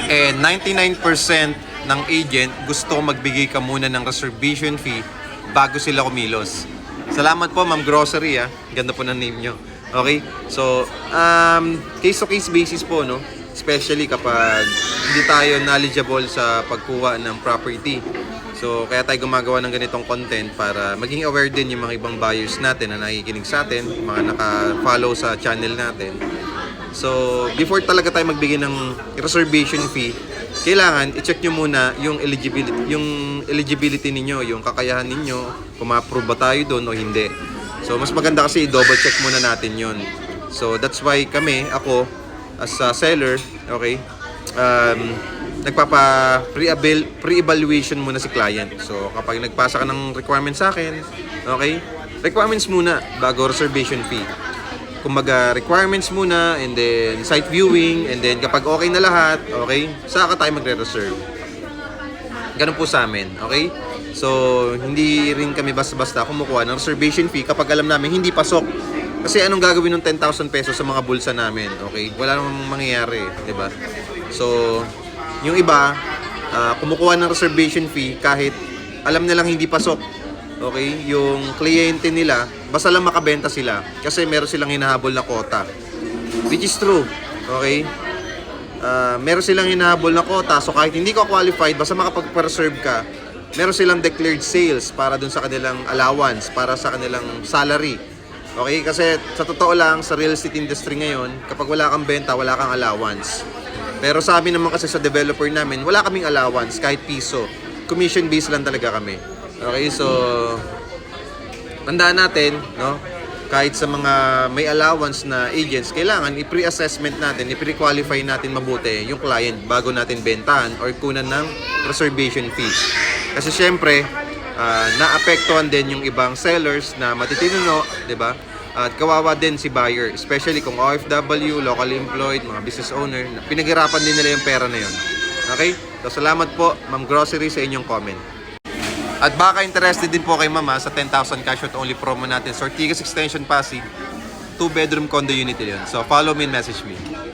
And 99% ng agent gusto magbigay ka muna ng reservation fee bago sila kumilos. Salamat po, Ma'am Grocery, ah. Ganda po ng name nyo. Okay? So, case to case basis po, no? Especially kapag hindi tayo knowledgeable sa pagkuha ng property. So, kaya tayo gumagawa ng ganitong content para maging aware din yung mga ibang buyers natin na nakikinig sa atin, mga naka-follow sa channel natin. So, before talaga tayo magbigay ng reservation fee, kailangan i-check nyo muna yung eligibility ninyo, yung kakayahan ninyo, kung ma-approve ba tayo doon o hindi. So, mas maganda kasi i-double check muna natin yon. So, that's why ako, as a seller, okay, pre-evaluation muna si client. So, kapag nagpasa ka ng requirements sa akin, okay, requirements muna bago reservation fee. Kumbaga, requirements muna, and then site viewing, and then kapag okay na lahat, okay, saka tayo magre-reserve. Ganun po sa amin, okay? So, hindi rin kami basta-basta kumukuha ng reservation fee kapag alam namin hindi pasok. Kasi anong gagawin ng 10,000 pesos sa mga bulsa namin, okay? Wala namang mangyayari, di ba? So, yung iba, kumukuha ng reservation fee kahit alam nilang hindi pasok. Okay, yung kliyente nila, basta lang makabenta sila kasi meron silang hinahabol na quota. Which is true. Okay? Meron silang hinahabol na quota, so kahit hindi ka qualified, basta makapag-reserve ka, meron silang declared sales para dun sa kanilang allowance, para sa kanilang salary. Okay? Kasi sa totoo lang, sa real estate industry ngayon, kapag wala kang benta, wala kang allowance. Pero sabi naman kasi sa developer namin, wala kaming allowance kahit piso. Commission based lang talaga kami. Okay, so tandaan natin, no? Kahit sa mga may allowance na agents, kailangan i-pre-assessment natin, i-pre-qualify natin mabuti yung client bago natin bentahan or kunan ng reservation fee. Kasi syempre, naapektuhan din yung ibang sellers na matitino, 'di ba? At kawawa din si buyer, especially kung OFW, locally employed, mga business owner, pinaghirapan din nila yung pera na yun. Okay? So salamat po, Ma'am Grocery, sa inyong comment. At baka interested din po kay Mama sa 10,000 cash out only promo natin sa Ortigas Extension Pasig, 2-bedroom condo unit yun. So follow me and message me.